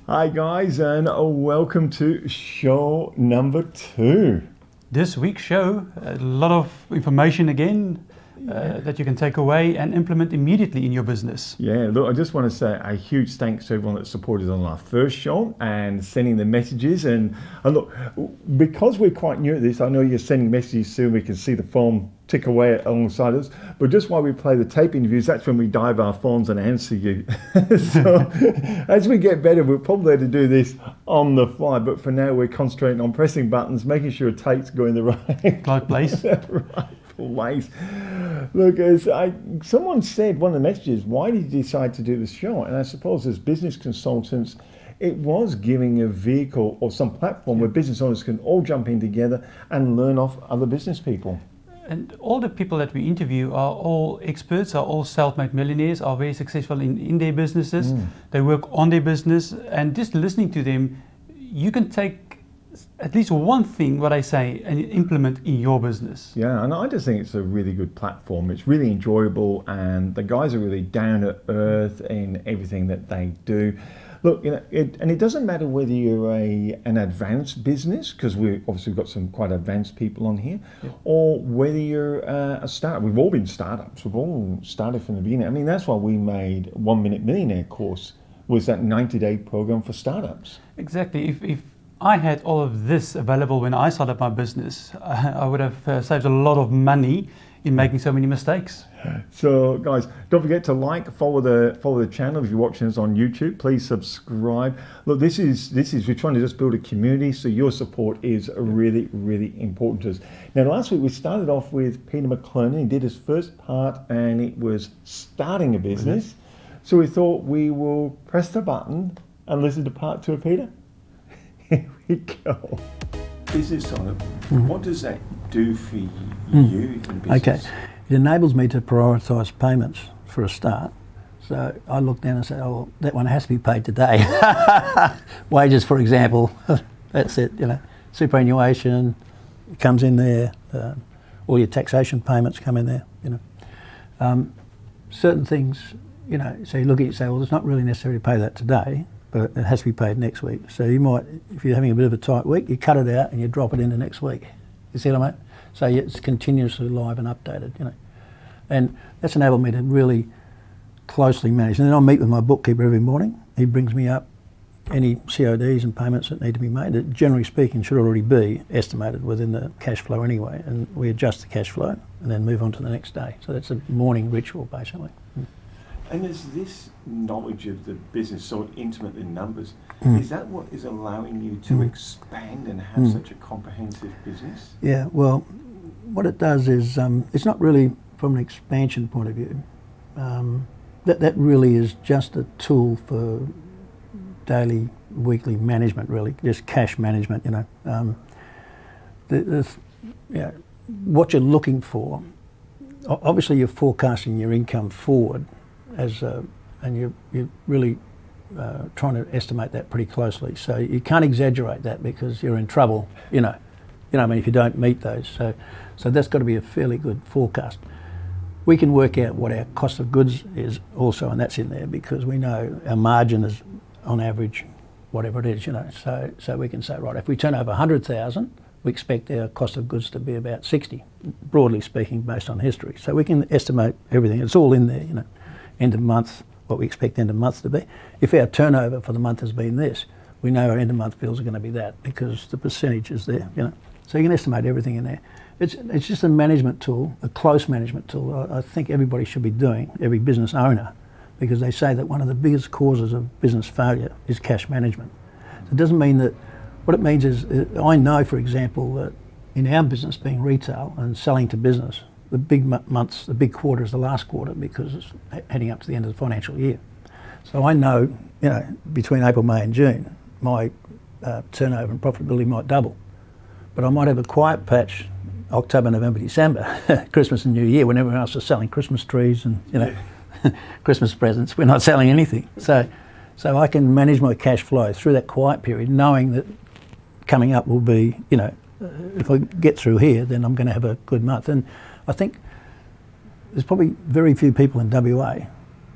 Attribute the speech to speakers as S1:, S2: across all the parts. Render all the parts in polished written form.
S1: Hi guys, and welcome to show number 2.
S2: This week's show, a lot of information again that you can take away and implement immediately in your business.
S1: Yeah, look, I just want to say a huge thanks to everyone that supported on our first show and sending the messages. And look, because we're quite new at this, I know you're sending messages soon. We can see the phone tick away alongside us. But just while we play the tape interviews, that's when we dive our phones and answer you. So as we get better, we'll probably have to do this on the fly. But for now, we're concentrating on pressing buttons, making sure tape's going the right
S2: place.
S1: Place. Look, as someone said, one of the messages, why did you decide to do this show? And I suppose as business consultants, it was giving a vehicle or some platform where business owners can all jump in together and learn off other business people.
S2: And all the people that we interview are all experts, are all self-made millionaires, are very successful in their businesses. They work on their business, and just listening to them, you can take at least one thing, what I say, and implement in your business.
S1: Yeah, and I just think it's a really good platform. It's really enjoyable, and the guys are really down to earth in everything that they do. Look, you know, it doesn't matter whether you're an advanced business, because we've obviously got some quite advanced people on here, or whether you're a startup. We've all been startups. We've all started from the beginning. I mean, that's why we made 1 Minute Millionaire course, was that 90-day program for startups.
S2: Exactly. If I had all of this available when I started my business, I would have saved a lot of money in making so many mistakes.
S1: So guys, don't forget to follow the channel. If you're watching us on YouTube, please subscribe. Look, this is we're trying to just build a community, so your support is really, really important to us. Now, last week we started off with Peter McClernand. He did his first part, and it was starting a business. So we thought we will press the button and listen to part 2 of Peter. Here we go. Business owner, what does that do for you in business?
S3: Okay, it enables me to prioritise payments for a start. So I look down and say, oh, well, that one has to be paid today. Wages, for example, that's it, you know. Superannuation comes in there, all your taxation payments come in there, you know. Certain things, you know, so you look at it and say, well, it's not really necessary to pay that today, but it has to be paid next week. So you might, if you're having a bit of a tight week, you cut it out and you drop it into next week. You see what I mean? So it's continuously live and updated, you know. And that's enabled me to really closely manage. And then I meet with my bookkeeper every morning. He brings me up any CODs and payments that need to be made that, generally speaking, should already be estimated within the cash flow anyway. And we adjust the cash flow and then move on to the next day. So that's a morning ritual, basically.
S1: And is this knowledge of the business so intimate in numbers, is that what is allowing you to expand and have such a comprehensive business?
S3: Yeah, well, what it does is, it's not really from an expansion point of view. That really is just a tool for daily, weekly management, really, just cash management, you know. What you're looking for, obviously you're forecasting your income forward, and you're really trying to estimate that pretty closely. So you can't exaggerate that because you're in trouble, you know. I mean, if you don't meet those. So that's got to be a fairly good forecast. We can work out what our cost of goods is also, and that's in there because we know our margin is on average whatever it is, you know. So we can say, right, if we turn over 100,000, we expect our cost of goods to be about 60, broadly speaking, based on history. So we can estimate everything. It's all in there, you know. End of month, what we expect end of month to be. If our turnover for the month has been this, we know our end of month bills are going to be that because the percentage is there, you know. So you can estimate everything in there. It's just a management tool, a close management tool. I think everybody should be doing, every business owner, because they say that one of the biggest causes of business failure is cash management. So it doesn't mean that, what it means is, I know, for example, that in our business being retail and selling to business, the big months, the big quarter is the last quarter because it's heading up to the end of the financial year. So I know, you know, between April, May and June, my turnover and profitability might double. But I might have a quiet patch October, November, December, Christmas and New Year, when everyone else is selling Christmas trees and, you know, Christmas presents. We're not selling anything. So I can manage my cash flow through that quiet period, knowing that coming up will be, you know, if I get through here, then I'm going to have a good month. And I think there's probably very few people in WA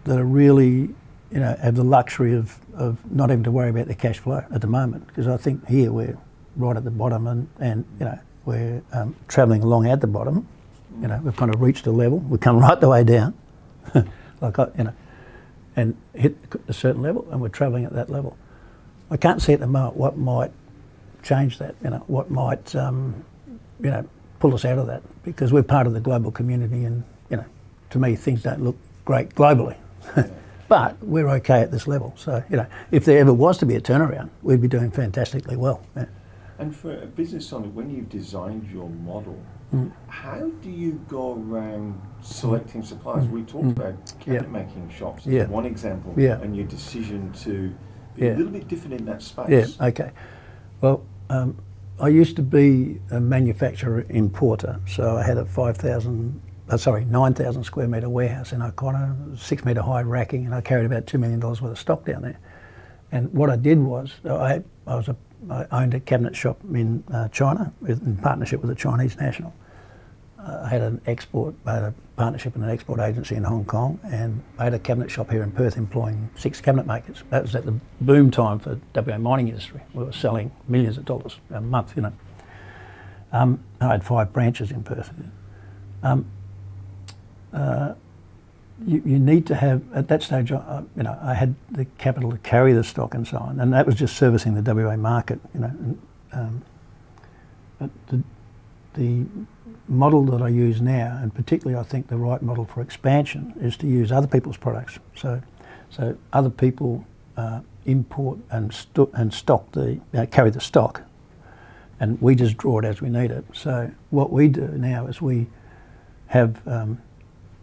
S3: that are really have the luxury of not having to worry about the cash flow at the moment, because I think here we're right at the bottom, and we're travelling along at the bottom. We've kind of reached a level. We've come right the way down, and hit a certain level, and we're travelling at that level. I can't see at the moment what might change that. What might pull us out of that, because we're part of the global community, and to me things don't look great globally. But we're okay at this level. So, if there ever was to be a turnaround, we'd be doing fantastically well. Yeah.
S1: And for a business owner, when you've designed your model, how do you go around selecting suppliers? We talked about cabinet making shops as one example, and your decision to be a little bit different in that space.
S3: Yeah, okay. Well, I used to be a manufacturer importer, so I had a 9,000 square metre warehouse in O'Connor, 6 metre high racking, and I carried about $2 million worth of stock down there. And what I did was, I owned a cabinet shop in China in partnership with a Chinese national. I had a partnership with an export agency in Hong Kong, and I had a cabinet shop here in Perth employing 6 cabinet makers. That was at the boom time for WA mining industry. We were selling millions of dollars a month, I had 5 branches in Perth. You need to have, at that stage, I had the capital to carry the stock and so on, and that was just servicing the WA market, but the model that I use now, and particularly I think the right model for expansion, is to use other people's products. So other people import and stock carry the stock, and we just draw it as we need it. So what we do now is we have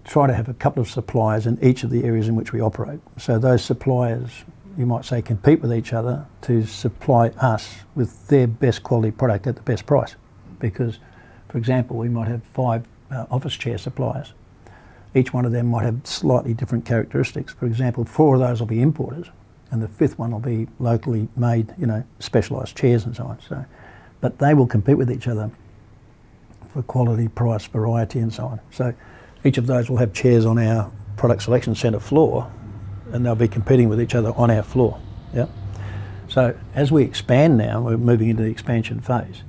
S3: try to have a couple of suppliers in each of the areas in which we operate. So those suppliers, you might say, compete with each other to supply us with their best quality product at the best price. Because, for example, we might have 5 office chair suppliers. Each one of them might have slightly different characteristics. For example, 4 of those will be importers, and the 5th one will be locally made, specialised chairs and so on. So, but they will compete with each other for quality, price, variety and so on. So each of those will have chairs on our product selection centre floor, and they'll be competing with each other on our floor. Yeah. So as we expand now, we're moving into the expansion phase.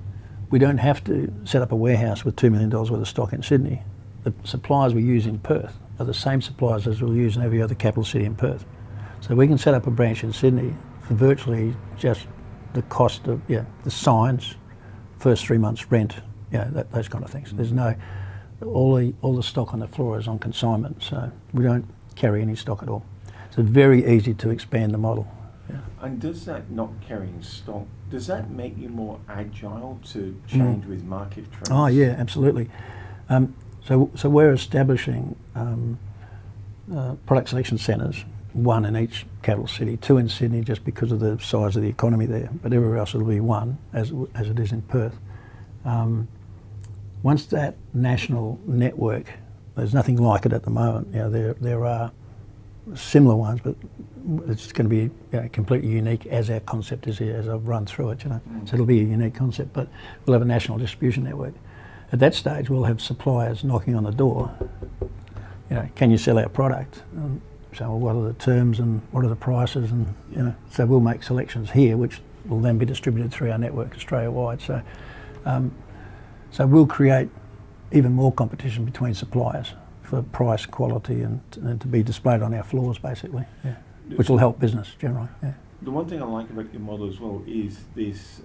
S3: We don't have to set up a warehouse with $2 million worth of stock in Sydney. The suppliers we use in Perth are the same suppliers as we'll use in every other capital city in Perth. So we can set up a branch in Sydney for virtually just the cost of the signs, first 3 months rent, those kind of things. There's no all the stock on the floor is on consignment, so we don't carry any stock at all. So it's very easy to expand the model. Yeah.
S1: And does that not carrying stock, does that make you more agile to change with market trends?
S3: Oh yeah, absolutely. So we're establishing product selection centres, 1 in each capital city, 2 in Sydney just because of the size of the economy there, but everywhere else it'll be 1 as it is in Perth. Once that national network, there's nothing like it at the moment. There are similar ones, but it's going to be completely unique as our concept is here, as I've run through it. So it'll be a unique concept, but we'll have a national distribution network. At that stage, we'll have suppliers knocking on the door. Can you sell our product? So what are the terms and what are the prices? And so we'll make selections here, which will then be distributed through our network Australia-wide. So we'll create even more competition between suppliers for price, quality, and to be displayed on our floors, basically, which will help business generally. Yeah.
S1: The one thing I like about your model as well is this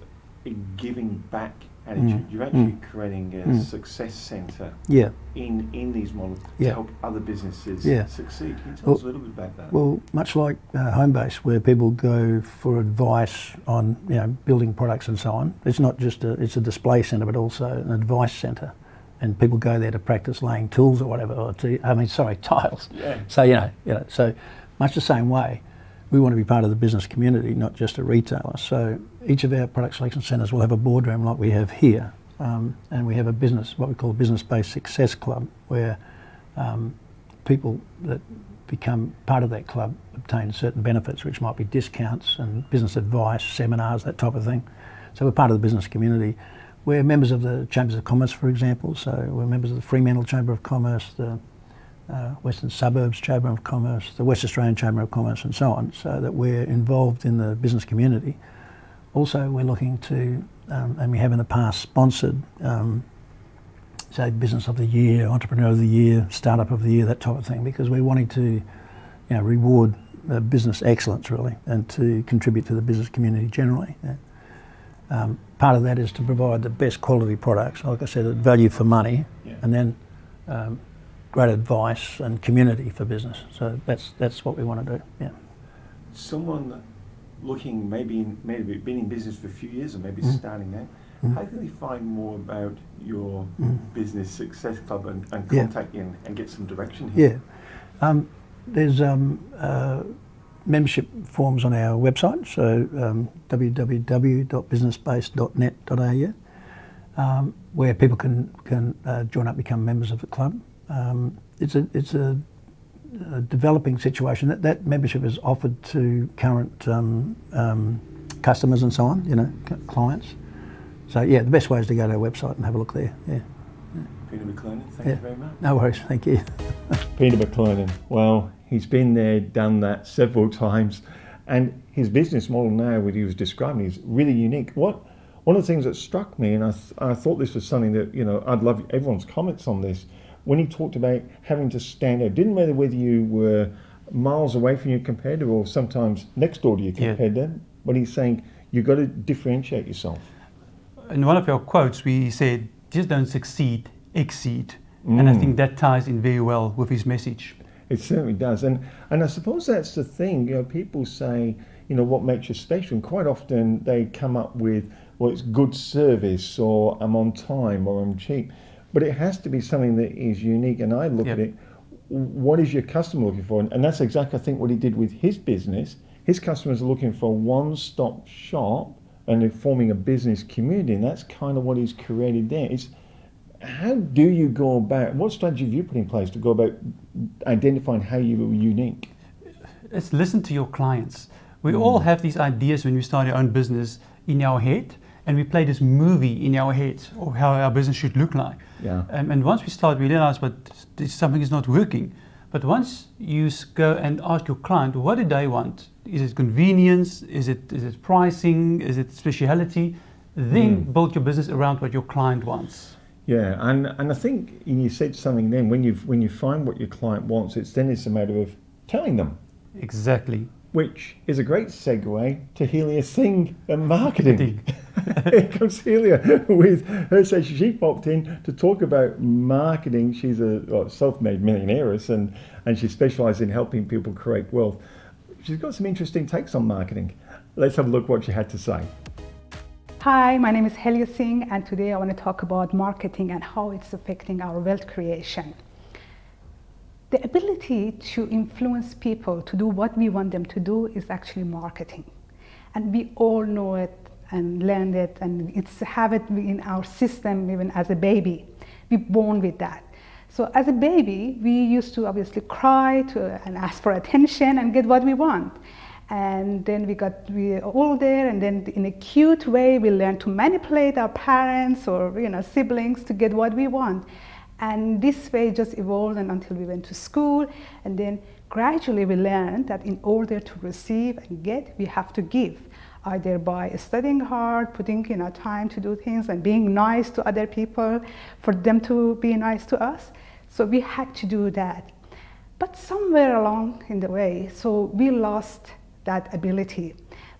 S1: giving back attitude. You're actually creating a success centre in these models to help other businesses succeed. Can you tell us a little bit about that?
S3: Well, much like Homebase, where people go for advice on building products and so on, it's not just it's a display centre, but also an advice centre. And people go there to practice laying tools or whatever, tiles. Yeah. So so much the same way, we want to be part of the business community, not just a retailer. So each of our product selection centres will have a boardroom like we have here, and we have what we call a business-based success club, where people that become part of that club obtain certain benefits, which might be discounts and business advice, seminars, that type of thing. So we're part of the business community. We're members of the Chambers of Commerce, for example, so we're members of the Fremantle Chamber of Commerce, the Western Suburbs Chamber of Commerce, the West Australian Chamber of Commerce and so on, so that we're involved in the business community. Also, we're looking to, and we have in the past sponsored, say, Business of the Year, Entrepreneur of the Year, Startup of the Year, that type of thing, because we're wanting to reward business excellence, really, and to contribute to the business community generally. Yeah. Part of that is to provide the best quality products, like I said, at value for money, and then great advice and community for business. So that's what we want to do. Yeah.
S1: Someone looking maybe been in business for a few years or maybe starting out, how can they find more about your Business Success Club and contact you and get some direction here?
S3: Yeah. There's membership forms on our website, so www.businessbase.net.au, where people can join up, become members of the club. It's a developing situation. That membership is offered to current customers and so on, clients. So yeah, the best way is to go to our website and have a look there. Yeah.
S1: Peter McLernon, thank you very much.
S3: No worries, thank you.
S1: Peter McLernon, well, he's been there, done that several times, and his business model now, what he was describing, is really unique. One of the things that struck me, and I thought this was something that, I'd love everyone's comments on this, when he talked about having to stand out, didn't matter whether you were miles away from your competitor or sometimes next door to your competitor, but he's saying you've got to differentiate yourself.
S2: In one of our quotes, we said, just don't succeed, exceed. And I think that ties in very well with his message.
S1: It certainly does. And I suppose that's the thing. People say, what makes you special? And quite often they come up with, well, it's good service, or I'm on time, or I'm cheap. But it has to be something that is unique. And I look at it, what is your customer looking for? And that's exactly, I think, what he did with his business. His customers are looking for a one-stop shop, and they're forming a business community. And that's kind of what he's created there. How do you go about, what strategy have you put in place to go about identifying how you are unique?
S2: It's listen to your clients. We all have these ideas when we start our own business in our head, and we play this movie in our head of how our business should look like.
S1: Yeah.
S2: And once we start, we realize, but something is not working. But once you go and ask your client, what do they want? Is it convenience? Is it pricing? Is it speciality? Then build your business around what your client wants.
S1: Yeah, and I think you said something then, when you find what your client wants, it's a matter of telling them.
S2: Exactly.
S1: Which is a great segue to Helia Singh and marketing. Here comes Helia with her session. She popped in to talk about marketing. She's a self-made millionairess, and she specialises in helping people create wealth. She's got some interesting takes on marketing. Let's have a look what she had to say.
S4: Hi, my name is Helia Singh, and today I want to talk about marketing and how it's affecting our wealth creation. The ability to influence people to do what we want them to do is actually marketing. And we all know it and learned it, and it's a habit in our system even as a baby. We're born with that. So as a baby, we used to obviously cry and ask for attention and get what we want. And then we are older, and then in a cute way we learn to manipulate our parents or siblings to get what we want. And this way just evolved until we went to school, and then gradually we learned that in order to receive and get, we have to give, either by studying hard, putting time to do things, and being nice to other people for them to be nice to us. So we had to do that. But somewhere along in the way, so we lost that ability.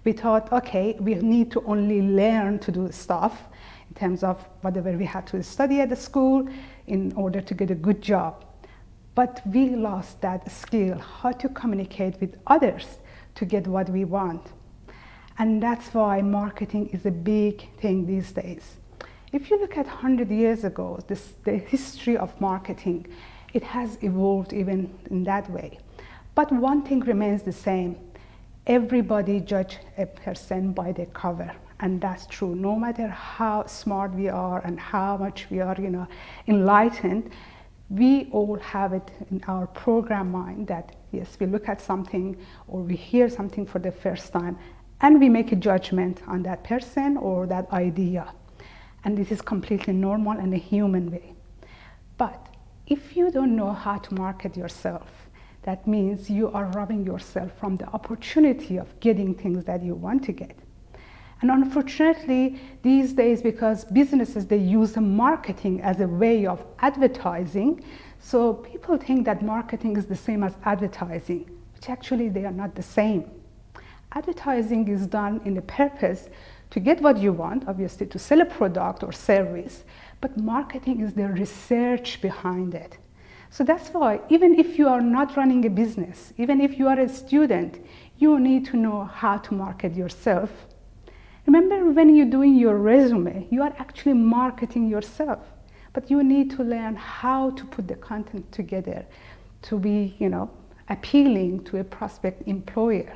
S4: We thought, okay, we need to only learn to do stuff in terms of whatever we had to study at the school in order to get a good job. But we lost that skill, how to communicate with others to get what we want. And that's why marketing is a big thing these days. If you look at 100 years ago, the history of marketing, it has evolved even in that way. But one thing remains the same. Everybody judges a person by their cover, and that's true. No matter how smart we are and how much we are, enlightened, we all have it in our program mind that yes, we look at something or we hear something for the first time, and we make a judgment on that person or that idea. And this is completely normal and a human way. But If you don't know how to market yourself, that means you are robbing yourself from the opportunity of getting things that you want to get. And unfortunately, these days, because businesses, they use marketing as a way of advertising, so people think that marketing is the same as advertising, which actually they are not the same. Advertising is done in the purpose to get what you want, obviously to sell a product or service, but marketing is the research behind it. So that's why, even if you are not running a business, even if you are a student, you need to know how to market yourself. Remember, when you're doing your resume, you are actually marketing yourself, but you need to learn how to put the content together to be, appealing to a prospect employer.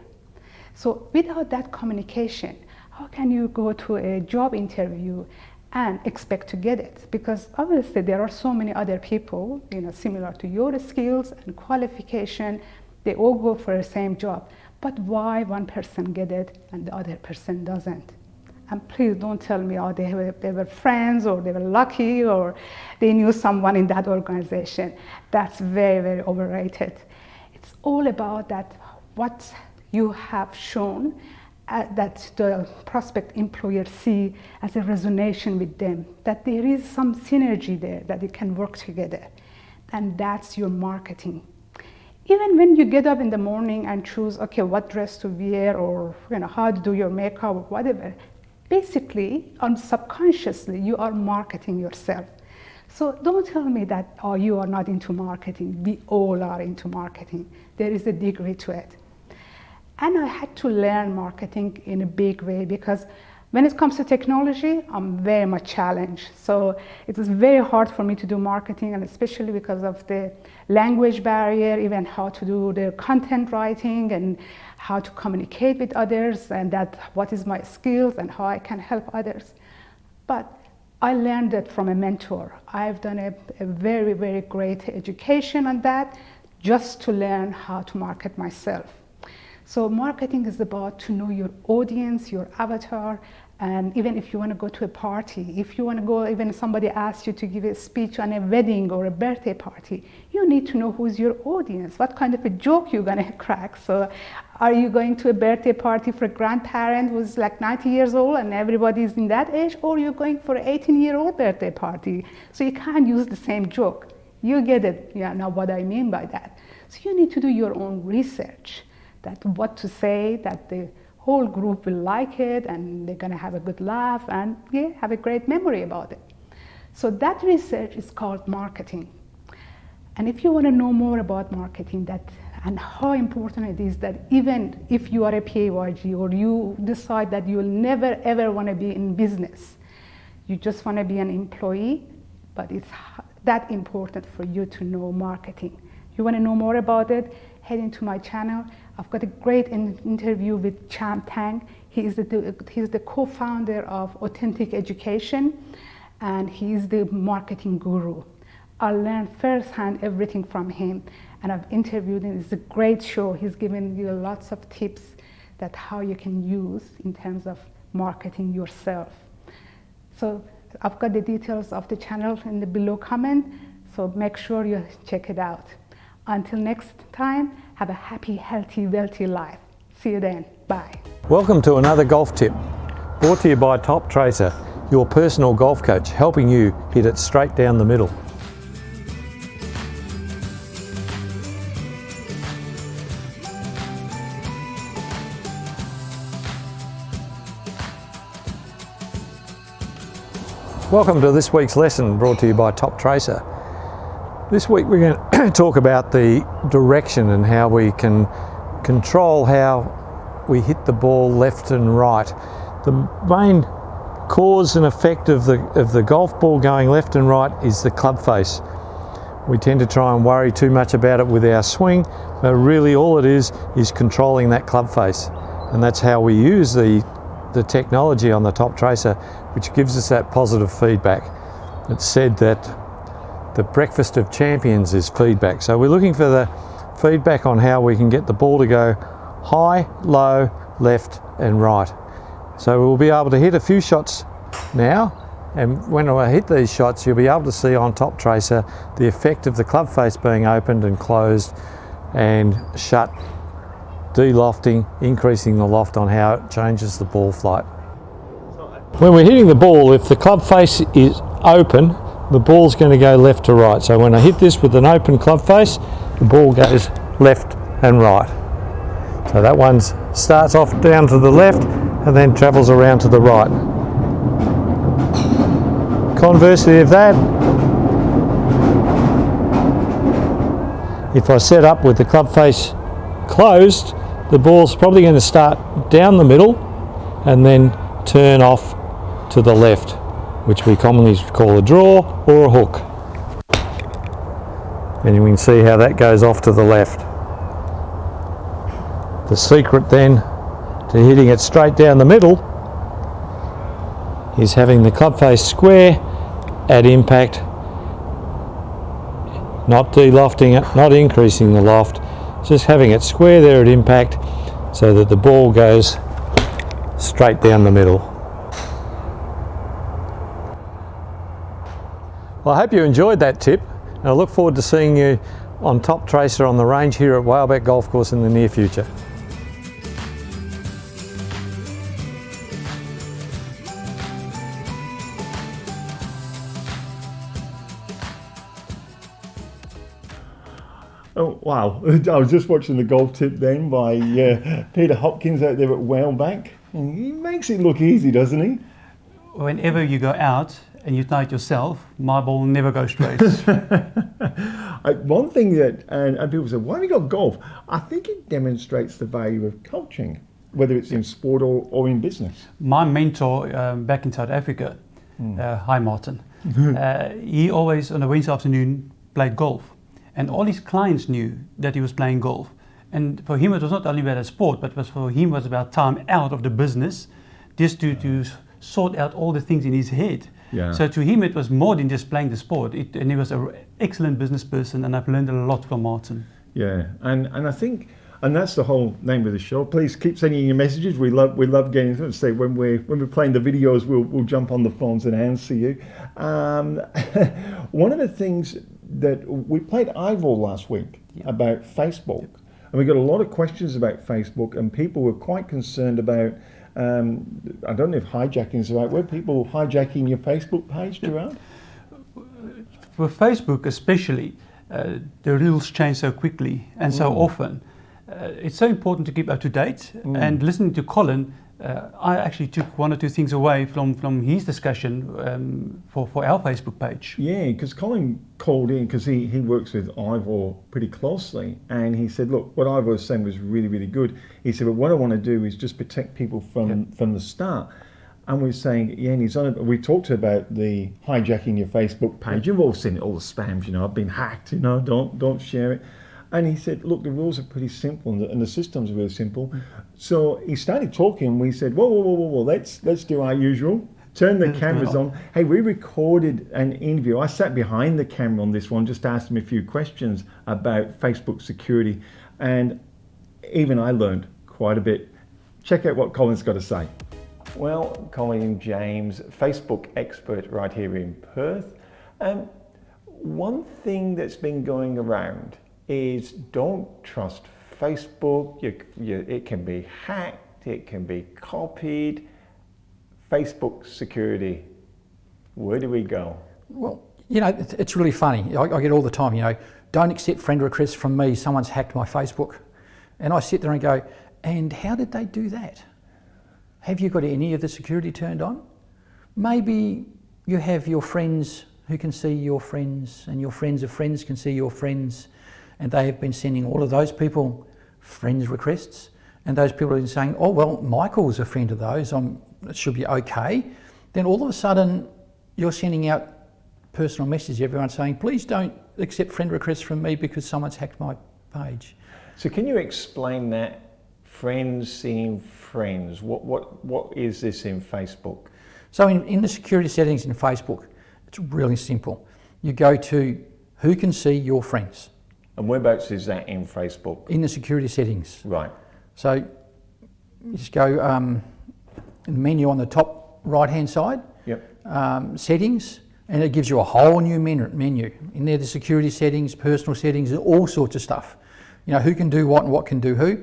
S4: So without that communication, how can you go to a job interview and expect to get it? Because obviously there are so many other people, similar to your skills and qualification, they all go for the same job. But why one person get it and the other person doesn't? And please don't tell me, they were friends, or they were lucky, or they knew someone in that organization. That's very, very overrated. It's all about that, what you have shown that the prospect employer see as a resonation with them, that there is some synergy there, that they can work together. And that's your marketing. Even when you get up in the morning and choose, okay, what dress to wear, or how to do your makeup, or whatever, basically, subconsciously, you are marketing yourself. So don't tell me that, you are not into marketing. We all are into marketing. There is a degree to it. And I had to learn marketing in a big way, because when it comes to technology, I'm very much challenged. So it was very hard for me to do marketing, and especially because of the language barrier, even how to do the content writing and how to communicate with others, and what is my skills and how I can help others. But I learned that from a mentor. I've done a very, very great education on that, just to learn how to market myself. So marketing is about to know your audience, your avatar, and even if you want to go to a party, if you want to go, even if somebody asks you to give a speech on a wedding or a birthday party, you need to know who's your audience, what kind of a joke you're going to crack. So are you going to a birthday party for a grandparent who's like 90 years old and everybody's in that age, or you're going for an 18-year-old birthday party? So you can't use the same joke. You get it, now what I mean by that. So you need to do your own research, that what to say, that the whole group will like it, and they're going to have a good laugh and have a great memory about it. So that research is called marketing. And if you want to know more about marketing, and how important it is, that even if you are a PAYG, or you decide that you'll never ever want to be in business, you just want to be an employee, but it's that important for you to know marketing. You want to know more about it, head into my channel. I've got a great interview with Cham Tang. He's the co-founder of Authentic Education, and he's the marketing guru. I learned firsthand everything from him, and I've interviewed him. It's a great show. He's given you lots of tips that how you can use in terms of marketing yourself. So I've got the details of the channel in the below comment, so make sure you check it out. Until next time, have a happy, healthy, wealthy life. See you then. Bye.
S5: Welcome to another golf tip, brought to you by Top Tracer, your personal golf coach, helping you hit it straight down the middle. Welcome to this week's lesson, brought to you by Top Tracer. This week we're going to talk about the direction and how we can control how we hit the ball left and right. The main cause and effect of the golf ball going left and right is the club face. We tend to try and worry too much about it with our swing, but really all it is controlling that club face. And that's how we use the technology on the Top Tracer, which gives us that positive feedback. It's said that the breakfast of champions is feedback. So we're looking for the feedback on how we can get the ball to go high, low, left and right. So we'll be able to hit a few shots now And when I hit these shots, you'll be able to see on Top Tracer the effect of the club face being opened and closed and shut, de-lofting, increasing the loft on how it changes the ball flight. When we're hitting the ball, if the club face is open, the ball's going to go left to right. So when I hit this with an open club face, the ball goes left and right. So that one starts off down to the left and then travels around to the right. Conversely of that, if I set up with the club face closed, the ball's probably going to start down the middle and then turn off to the left, which we commonly call a draw or a hook. And you can see how that goes off to the left. The secret then to hitting it straight down the middle is having the club face square at impact, not de-lofting it, not increasing the loft, just having it square there at impact so that the ball goes straight down the middle. Well, I hope you enjoyed that tip, and I look forward to seeing you on Top Tracer on the range here at Whaleback Golf Course in the near future.
S1: Oh, wow. I was just watching the golf tip then by Peter Hopkins out there at Whaleback. And he makes it look easy, doesn't he?
S2: Whenever you go out and you try it yourself, my ball never goes straight.
S1: One thing that, and people say, why have you got golf? I think it demonstrates the value of coaching, whether it's in sport or in business.
S2: My mentor back in South Africa, hi Martin, he always on a Wednesday afternoon played golf. And all his clients knew that he was playing golf. And for him, it was not only about a sport, but for him, it was about time out of the business just to sort out all the things in his head.
S1: Yeah.
S2: So to him, it was more than just playing the sport. And he was an excellent business person, and I've learned a lot from Martin.
S1: Yeah, and I think, and that's the whole name of the show. Please keep sending your messages. We love getting them. Say when we're playing the videos, we'll jump on the phones and answer you. One of the things that we played Ivor last week about Facebook, and we got a lot of questions about Facebook, and people were quite concerned about. I don't know if hijacking is the right word. People hijacking your Facebook page, Gerard?
S2: For Facebook especially, the rules change so quickly and so often. It's so important to keep up to date. And listening to Colin, I actually took one or two things away from his discussion for our Facebook page.
S1: Yeah, because Colin called in because he works with Ivor pretty closely, and he said, look, what Ivor was saying was really, really good. He said, but what I want to do is just protect people from the start. And we're saying, yeah, and we talked about the hijacking your Facebook page. You've all seen it, all the spams, I've been hacked, don't share it. And he said, look, the rules are pretty simple and the systems are really simple. So he started talking and we said, whoa, let's do our usual. Turn the cameras on. Hey, we recorded an interview. I sat behind the camera on this one, just asked him a few questions about Facebook security. And even I learned quite a bit. Check out what Colin's got to say. Well, Colin James, Facebook expert right here in Perth. One thing that's been going around is don't trust Facebook. It can be hacked, it can be copied. Facebook security, where do we go?
S6: Well, it's really funny. I get all the time, don't accept friend requests from me, someone's hacked my Facebook. And I sit there and go, and how did they do that? Have you got any of the security turned on? Maybe you have your friends who can see your friends, and your friends of friends can see your friends, and they have been sending all of those people friends requests, and those people are saying, oh, well, Michael's a friend of those, it should be okay. Then all of a sudden, you're sending out personal messages, everyone's saying, please don't accept friend requests from me because someone's hacked my page.
S1: So can you explain that? Friends seeing friends. What is this in Facebook?
S6: So in the security settings in Facebook, it's really simple. You go to who can see your friends.
S1: And whereabouts is that in Facebook?
S6: In the security settings.
S1: Right.
S6: So you just go in the menu on the top right hand side.
S1: Yep.
S6: settings, and it gives you a whole new menu. In there, the security settings, personal settings, all sorts of stuff. You know, who can do what and what can do who.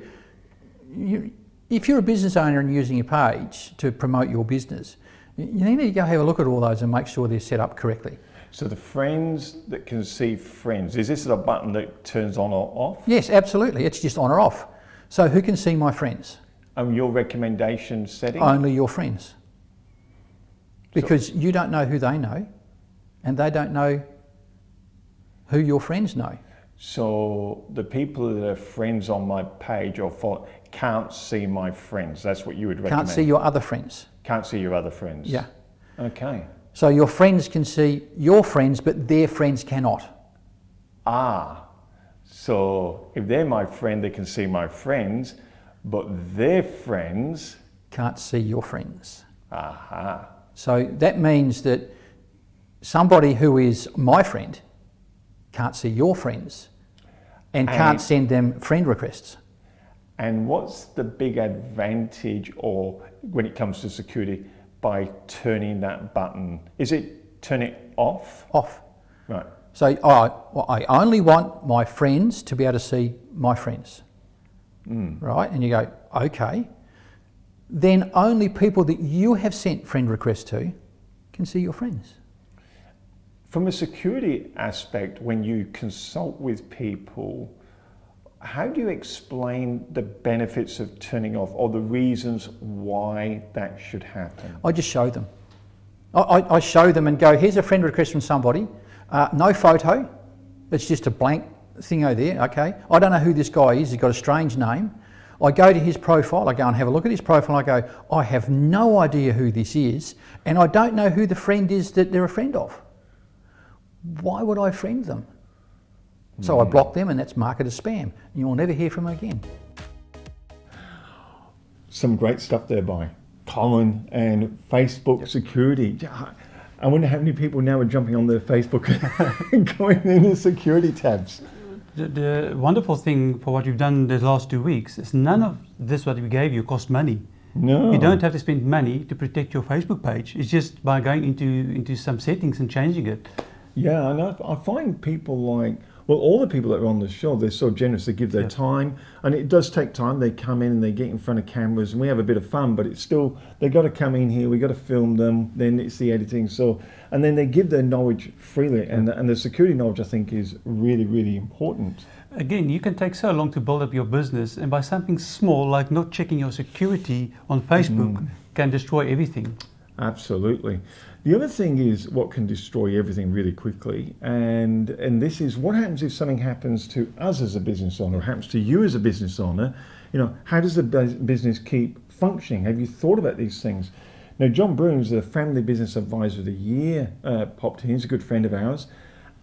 S6: If you're a business owner and using your page to promote your business, you need to go have a look at all those and make sure they're set up correctly.
S1: So the friends that can see friends, is this a button that turns on or off?
S6: Yes, absolutely. It's just on or off. So who can see my friends?
S1: And your recommendation setting?
S6: Only your friends. Because you don't know who they know, and they don't know who your friends know.
S1: So the people that are friends on my page or follow can't see my friends. That's what you would recommend.
S6: Can't see your other friends.
S1: Can't see your other friends.
S6: Yeah.
S1: Okay.
S6: So your friends can see your friends, but their friends cannot.
S1: Ah. So if they're my friend, they can see my friends, but their friends
S6: Can't see your friends.
S1: Aha.
S6: So that means that somebody who is my friend can't see your friends and can't send them friend requests.
S1: And what's the big advantage, or when it comes to security, by turning that button? Is it turn it off?
S6: Off.
S1: Right.
S6: So I only want my friends to be able to see my friends. Right? And you go, okay. Then only people that you have sent friend requests to can see your friends.
S1: From a security aspect, when you consult with people, how do you explain the benefits of turning off or the reasons why that should happen?
S6: I just show them. I show them and go, here's a friend request from somebody. No photo. It's just a blank thing over there. Okay. I don't know who this guy is. He's got a strange name. I go to his profile. I go and have a look at his profile. I go, I have no idea who this is, and I don't know who the friend is that they're a friend of. Why would I friend them? So I block them, and that's marked as spam. You'll never hear from them again.
S1: Some great stuff there by Colin and Facebook security. I wonder how many people now are jumping on their Facebook and going in the security tabs.
S2: The wonderful thing for what you've done the last 2 weeks is none of this what we gave you cost money.
S1: No.
S2: You don't have to spend money to protect your Facebook page. It's just by going into some settings and changing it.
S1: Yeah, and I find people like, well, all the people that are on the show, they're so generous, they give their time, and it does take time. They come in and they get in front of cameras, and we have a bit of fun, but it's still, they got to come in here, we got to film them, then it's the editing, so, and then they give their knowledge freely, and the security knowledge, I think, is really, really important.
S2: Again, you can take so long to build up your business, and by something small, like not checking your security on Facebook, can destroy everything.
S1: Absolutely. The other thing is what can destroy everything really quickly, and this is what happens if something happens to us as a business owner, or happens to you as a business owner. You know, how does the business keep functioning? Have you thought about these things? Now, John Brooms, the Family Business Advisor of the Year, popped in. He's a good friend of ours,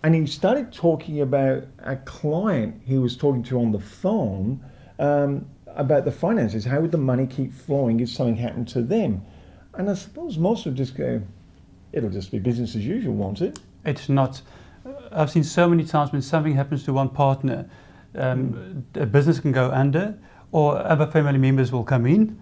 S1: and he started talking about a client he was talking to on the phone about the finances. How would the money keep flowing if something happened to them? And I suppose most would just go, it'll just be business as usual, won't it?
S2: It's not. I've seen so many times when something happens to one partner, a business can go under, or other family members will come in,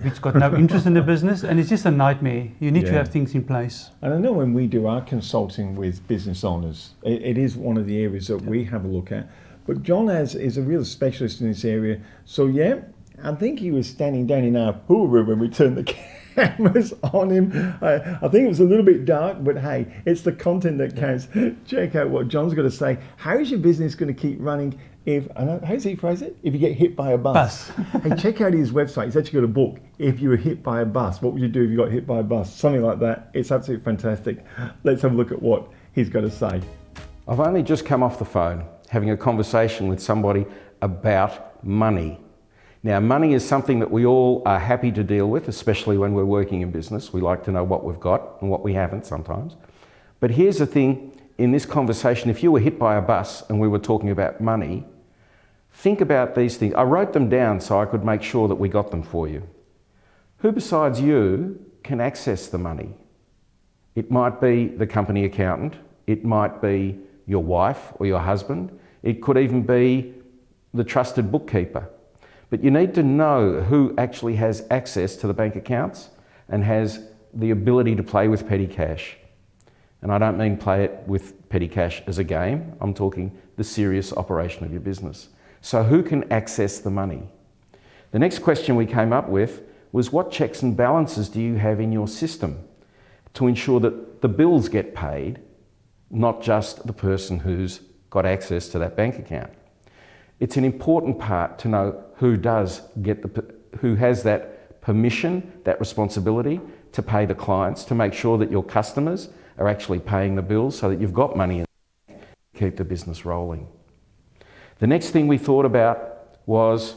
S2: which got no interest in the business, and it's just a nightmare. You need to have things in place.
S1: And I know when we do our consulting with business owners, it is one of the areas that we have a look at. But John is a real specialist in this area. So yeah, I think he was standing down in our pool room when we turned the cameras on him. I think it was a little bit dark, but hey, it's the content that counts. Check out what John's got to say. How is your business going to keep running if, how does he phrase it? If you get hit by a bus. Hey, check out his website. He's actually got a book. If you were hit by a bus, what would you do if you got hit by a bus? Something like that. It's absolutely fantastic. Let's have a look at what he's got to say.
S7: I've only just come off the phone having a conversation with somebody about money. Now, money is something that we all are happy to deal with, especially when we're working in business. We like to know what we've got and what we haven't sometimes. But here's the thing, in this conversation, if you were hit by a bus and we were talking about money, think about these things. I wrote them down so I could make sure that we got them for you. Who besides you can access the money? It might be the company accountant. It might be your wife or your husband. It could even be the trusted bookkeeper. But you need to know who actually has access to the bank accounts and has the ability to play with petty cash. And I don't mean play it with petty cash as a game, I'm talking the serious operation of your business. So who can access the money? The next question we came up with was, what checks and balances do you have in your system to ensure that the bills get paid, not just the person who's got access to that bank account? It's an important part to know who has that permission, that responsibility to pay the clients, to make sure that your customers are actually paying the bills so that you've got money in the bank to keep the business rolling. The next thing we thought about was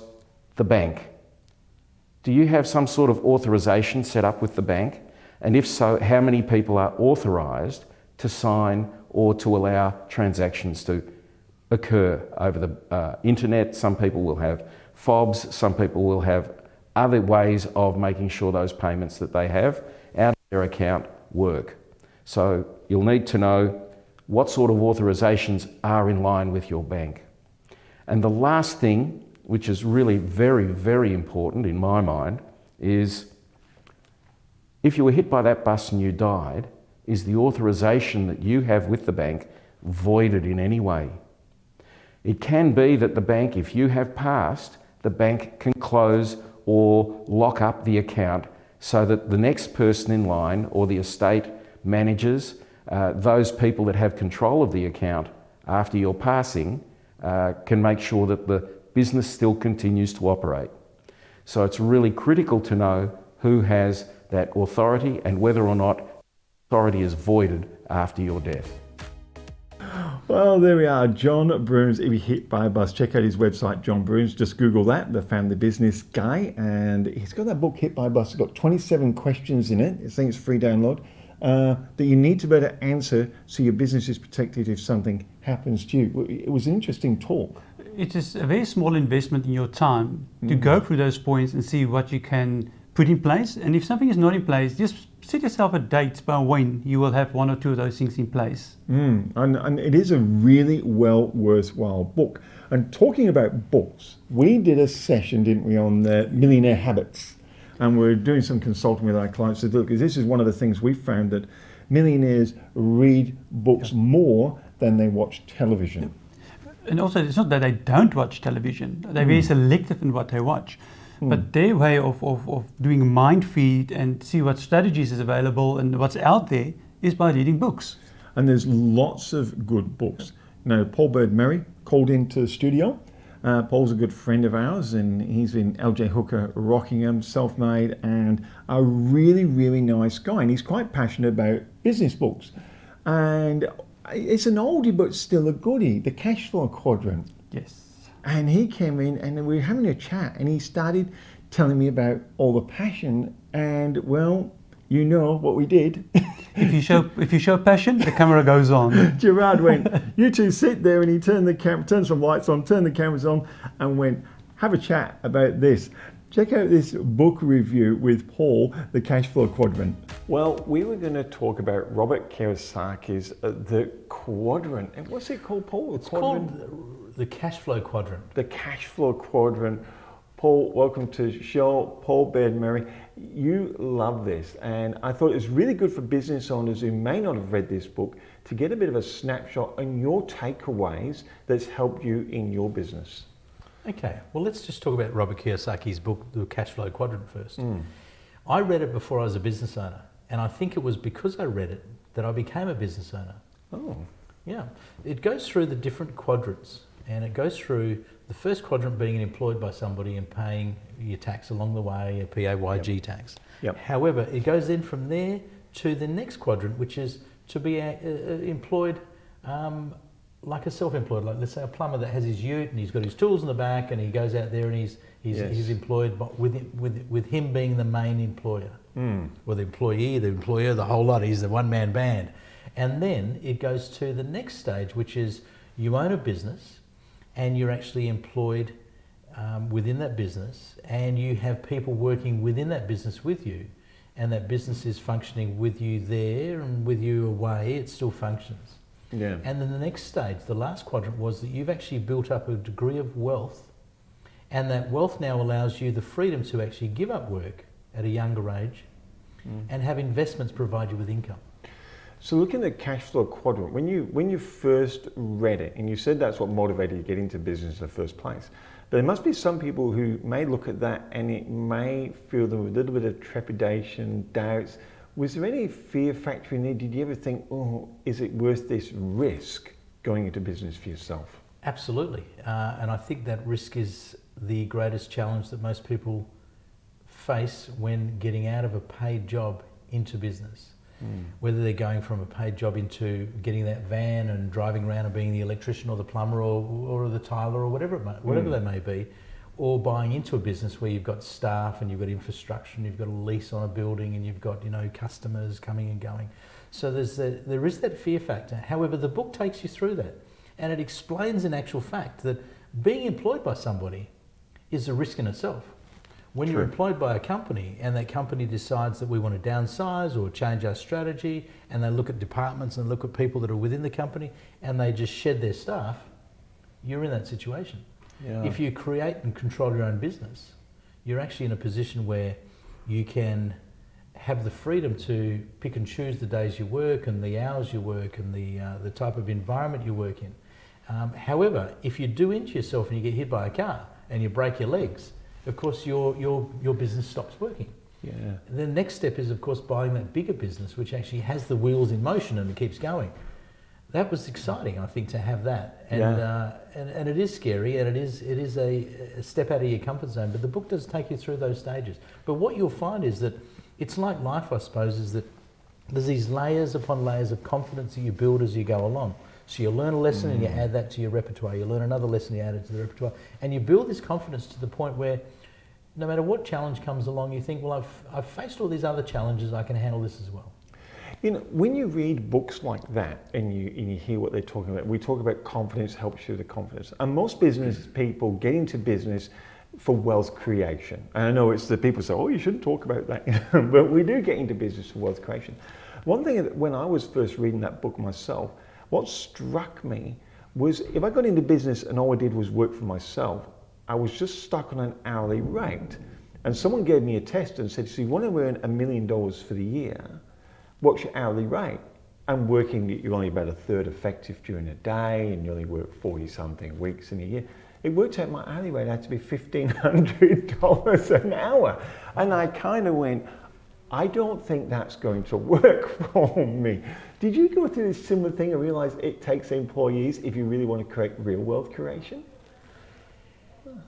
S7: the bank. Do you have some sort of authorization set up with the bank? And if so, how many people are authorised to sign or to allow transactions to occur over the internet? Some people will have FOBs, some people will have other ways of making sure those payments that they have out of their account work. So you'll need to know what sort of authorisations are in line with your bank. And the last thing, which is really very, very important in my mind, is if you were hit by that bus and you died, is the authorisation that you have with the bank voided in any way? It can be that the bank, if you have passed, the bank can close or lock up the account so that the next person in line, or the estate managers, those people that have control of the account after your passing, can make sure that the business still continues to operate. So it's really critical to know who has that authority and whether or not authority is voided after your death.
S1: Well, there we are. John Brooms, if you're hit by a bus, check out his website, John Brooms. Just Google that, the Family Business Guy. And he's got that book, Hit by a Bus. It's got 27 questions in it. I think it's free download that you need to be able to answer so your business is protected if something happens to you. It was an interesting talk.
S2: It is a very small investment in your time to go through those points and see what you can put in place. And if something is not in place, just set yourself a date by when you will have one or two of those things in place.
S1: And it is a really worthwhile book. And talking about books, we did a session, didn't we, on Millionaire Habits. And we're doing some consulting with our clients to look, because this is one of the things we found, that millionaires read books more than they watch television.
S2: And also, it's not that they don't watch television. They're very selective in what they watch. But their way of doing a mind feed and see what strategies is available and what's out there is by reading books.
S1: And there's lots of good books. Now, Paul Bird-Merry called into the studio. Paul's a good friend of ours, and he's in LJ Hooker, Rockingham, self-made, and a really, really nice guy. And he's quite passionate about business books. And it's an oldie, but still a goodie, The Cash Flow Quadrant.
S2: Yes.
S1: And he came in and we were having a chat, and he started telling me about all the passion, and well, you know what we did.
S2: If you show passion, the camera goes on.
S1: Gerard went, you two sit there, and he turned some lights on, turned the cameras on, and went, have a chat about this. Check out this book review with Paul, The Cash Flow Quadrant. Well, we were going to talk about Robert Kiyosaki's The Quadrant. And what's it called, Paul?
S8: It's called The Cash Flow Quadrant.
S1: The Cash Flow Quadrant. Paul, welcome to the show. Paul Bird-Merry, you love this. And I thought it was really good for business owners who may not have read this book to get a bit of a snapshot on your takeaways that's helped you in your business.
S8: Okay, well, let's just talk about Robert Kiyosaki's book, The Cash Flow Quadrant, first. I read it before I was a business owner, and I think it was because I read it that I became a business owner.
S1: Oh.
S8: Yeah, it goes through the different quadrants, and it goes through the first quadrant being employed by somebody and paying your tax along the way, your PAYG tax.
S1: Yep.
S8: However, it goes then from there to the next quadrant, which is to be employed like a self-employed, like let's say a plumber that has his ute and he's got his tools in the back and he goes out there and he's employed with him being the main employer, or the employee, the employer, the whole lot. He's the one-man band. And then it goes to the next stage, which is you own a business and you're actually employed within that business, and you have people working within that business with you, and that business is functioning with you there and with you away, it still functions.
S1: Yeah.
S8: And then the next stage, the last quadrant, was that you've actually built up a degree of wealth, and that wealth now allows you the freedom to actually give up work at a younger age and have investments provide you with income.
S1: So looking at cash flow quadrant, when you first read it, and you said that's what motivated you to get into business in the first place, but there must be some people who may look at that and it may feel them with a little bit of trepidation, doubts. Was there any fear factor in there? Did you ever think, oh, is it worth this risk going into business for yourself?
S8: Absolutely, and I think that risk is the greatest challenge that most people face when getting out of a paid job into business. Whether they're going from a paid job into getting that van and driving around and being the electrician or the plumber or the tiler or whatever they may be, or buying into a business where you've got staff and you've got infrastructure and you've got a lease on a building and you've got, you know, customers coming and going. So there is that fear factor. However, the book takes you through that, and it explains in actual fact that being employed by somebody is a risk in itself. When you're employed by a company and that company decides that we want to downsize or change our strategy, and they look at departments and look at people that are within the company and they just shed their staff, you're in that situation.
S1: Yeah.
S8: If you create and control your own business, you're actually in a position where you can have the freedom to pick and choose the days you work and the hours you work and the type of environment you work in. However, if you do injure yourself and you get hit by a car and you break your legs, of course your business stops working.
S1: Yeah.
S8: And the next step is, of course, buying that bigger business, which actually has the wheels in motion and it keeps going. That was exciting, I think, to have that. And and it is scary, and it is a step out of your comfort zone. But the book does take you through those stages. But what you'll find is that it's like life, I suppose, is that there's these layers upon layers of confidence that you build as you go along. So you learn a lesson and you add that to your repertoire. You learn another lesson, you add it to the repertoire. And you build this confidence to the point where no matter what challenge comes along, you think, well, I've faced all these other challenges, I can handle this as well.
S1: You know, when you read books like that and you hear what they're talking about, we talk about confidence helps you with the confidence. And most business people get into business for wealth creation. And I know it's the people say, oh, you shouldn't talk about that. But we do get into business for wealth creation. One thing that when I was first reading that book myself, what struck me was if I got into business and all I did was work for myself, I was just stuck on an hourly rate. And someone gave me a test and said, so you want to earn $1 million for the year, what's your hourly rate? I'm working, you're only about a third effective during a day and you only work 40 something weeks in a year. It worked out my hourly rate had to be $1,500 an hour. And I kind of went, I don't think that's going to work for me. Did you go through this similar thing and realize it takes employees if you really want to create real wealth creation?
S8: Can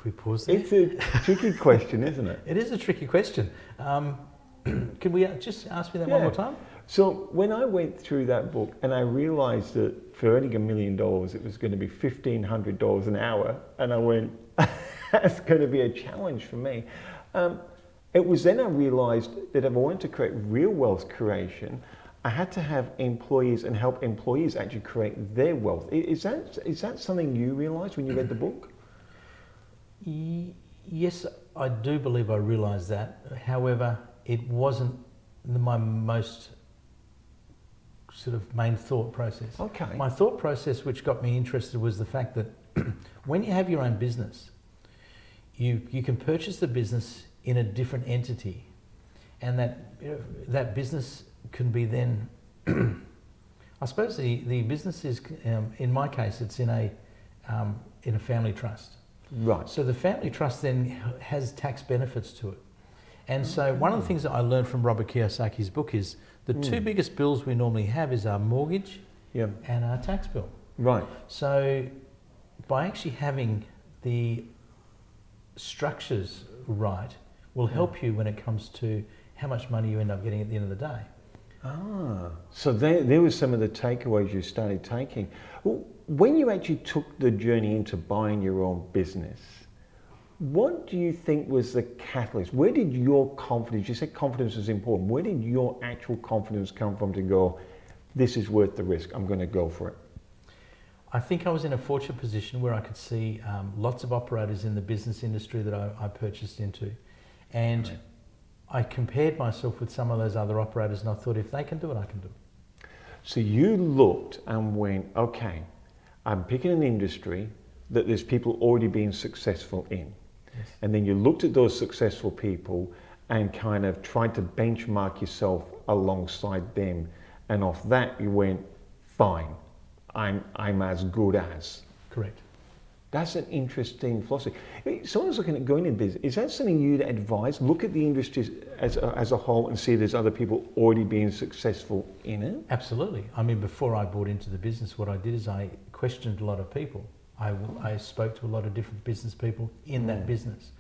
S8: we pause there?
S1: It's a tricky question, isn't it?
S8: It is a tricky question. Can we just ask me that one more time?
S1: So when I went through that book and I realized that for earning $1 million, it was going to be $1,500 an hour, and I went, that's going to be a challenge for me. It was then I realized that if I wanted to create real wealth creation, I had to have employees and help employees actually create their wealth. Is that something you realized when you read the book?
S8: Yes, I do believe I realised that. However, it wasn't my most sort of main thought process.
S1: Okay.
S8: My thought process which got me interested was the fact that when you have your own business, you can purchase the business in a different entity, and that business can be then, I suppose the business is, in my case, it's in a family trust.
S1: Right.
S8: So the family trust then has tax benefits to it. And so one of the things that I learned from Robert Kiyosaki's book is the two biggest bills we normally have is our mortgage and our tax bill.
S1: Right.
S8: So by actually having the structures right will help you when it comes to how much money you end up getting at the end of the day.
S1: So there was some of the takeaways you started taking. When you actually took the journey into buying your own business, what do you think was the catalyst? Where did your confidence, you said confidence was important, where did your actual confidence come from to go, this is worth the risk, I'm going to go for it?
S8: I think I was in a fortunate position where I could see lots of operators in the business industry that I purchased into. And right. I compared myself with some of those other operators and I thought, if they can do it, I can do it.
S1: So you looked and went, okay, I'm picking an industry that there's people already being successful in. Yes. And then you looked at those successful people and kind of tried to benchmark yourself alongside them, and off that you went, fine, I'm as good as.
S8: Correct.
S1: That's an interesting philosophy. If someone's looking at going in business, is that something you'd advise? Look at the industry as a whole and see there's other people already being successful in it?
S8: Absolutely. I mean, before I bought into the business, what I did is I questioned a lot of people. I spoke to a lot of different business people in that business.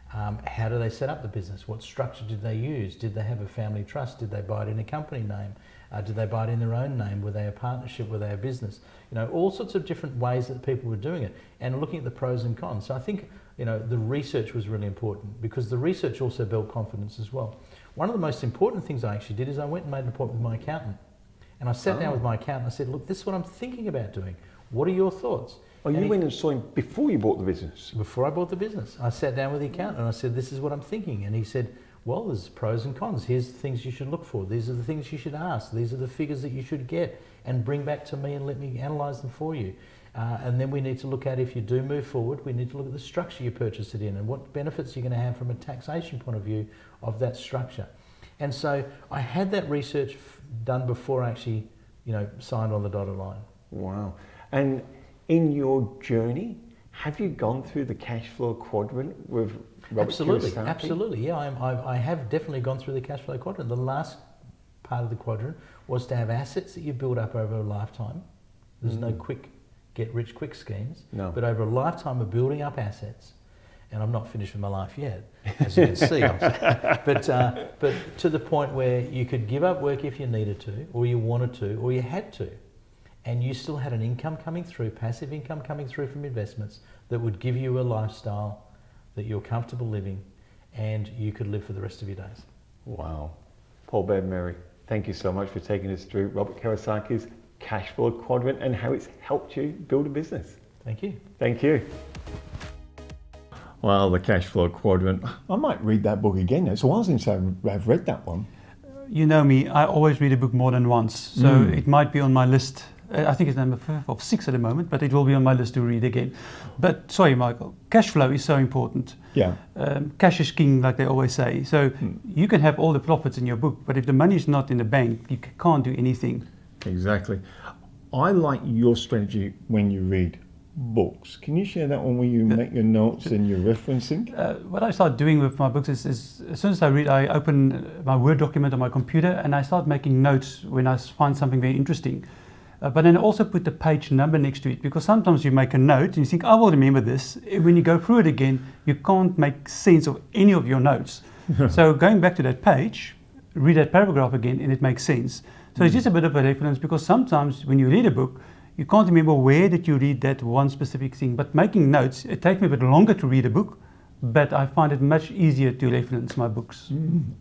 S8: How do they set up the business? What structure did they use? Did they have a family trust? Did they buy it in a company name? Did they buy it in their own name? Were they a partnership? Were they a business? You know, all sorts of different ways that people were doing it, and looking at the pros and cons. So I think, you know, the research was really important, because the research also built confidence as well. One of the most important things I actually did is I went and made an appointment with my accountant, and I sat down with my accountant and I said, look, this is what I'm thinking about doing. What are your thoughts?
S1: Oh, you went and saw him before you bought the business?
S8: Before I bought the business. I sat down with the accountant and I said, this is what I'm thinking. And he said, well, there's pros and cons. Here's the things you should look for. These are the things you should ask. These are the figures that you should get and bring back to me and let me analyse them for you. And then we need to look at, if you do move forward, we need to look at the structure you purchase it in and what benefits you're going to have from a taxation point of view of that structure. And so I had that research done before I actually, you know, signed on the dotted line.
S1: Wow. And in your journey, have you gone through the cash flow quadrant with Robert Kiyosaki?
S8: Absolutely. Yeah, I have definitely gone through the cash flow quadrant. The last part of the quadrant was to have assets that you build up over a lifetime. There's no quick get-rich-quick schemes, but over a lifetime of building up assets. And I'm not finished with my life yet, as you can see. But to the point where you could give up work if you needed to, or you wanted to, or you had to, and you still had an income coming through, passive income coming through from investments that would give you a lifestyle that you're comfortable living, and you could live for the rest of your days.
S1: Wow. Paul Bedmary, thank you so much for taking us through Robert Kiyosaki's cash flow quadrant and how it's helped you build a business.
S8: Thank you.
S1: Thank you. Well, the cash flow quadrant, I might read that book again. It's a while since I've read that one.
S2: You know me, I always read a book more than once, so it might be on my list. I think it's number 5 or 6 at the moment, but it will be on my list to read again. But sorry, Michael, cash flow is so important.
S1: Yeah.
S2: Cash is king, like they always say. So you can have all the profits in your book, but if the money is not in the bank, you can't do anything.
S1: Exactly. I like your strategy when you read books. Can you share that one where you make your notes and you're referencing?
S2: What I start doing with my books is as soon as I read, I open my Word document on my computer and I start making notes when I find something very interesting. But then I also put the page number next to it, because sometimes you make a note and you think, I will remember this. When you go through it again, you can't make sense of any of your notes. So going back to that page, read that paragraph again and it makes sense. So it's just a bit of a reference, because sometimes when you read a book, you can't remember where did you read that one specific thing. But making notes, it takes me a bit longer to read a book, but I find it much easier to reference my books.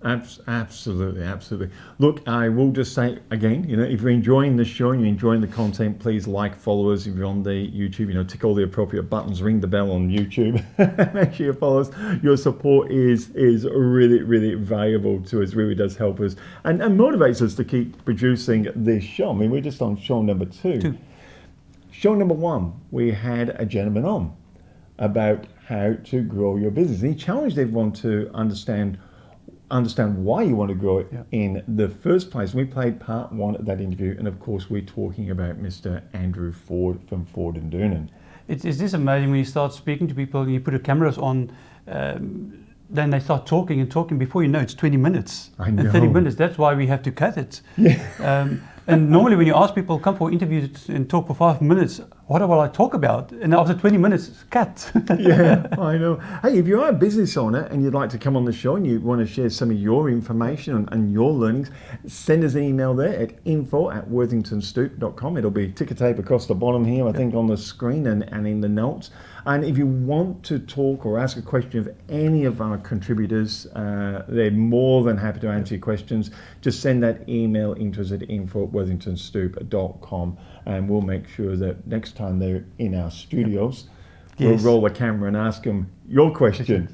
S1: Absolutely, absolutely. Look, I will just say again, you know, if you're enjoying the show and you're enjoying the content, please like, follow us. If you're on the YouTube, you know, tick all the appropriate buttons, ring the bell on YouTube. Make sure you follow us. Your support is really, really valuable to us. Really does help us and motivates us to keep producing this show. I mean, we're just on show number 2. Show number 1, we had a gentleman on about how to grow your business. And he challenged everyone to understand why you want to grow it in the first place. We played part 1 of that interview, and of course we're talking about Mr. Andrew Ford from Ford & Doonan.
S2: It's just amazing when you start speaking to people and you put the cameras on, then they start talking and talking. Before you know, it's 20 minutes and 30 minutes. That's why we have to cut it. Yeah. And normally when you ask people, come for interviews and talk for 5 minutes, what will I talk about? And after 20 minutes, cut.
S1: Yeah, I know. Hey, if you're a business owner and you'd like to come on the show and you want to share some of your information and your learnings, send us an email there at info@worthingtonstoop.com. It'll be ticker tape across the bottom here, I think, on the screen and in the notes. And if you want to talk or ask a question of any of our contributors, they're more than happy to answer your questions. Just send that email into us at info@worthingtonstoop.com, and we'll make sure that next time they're in our studios, we'll roll the camera and ask them your question.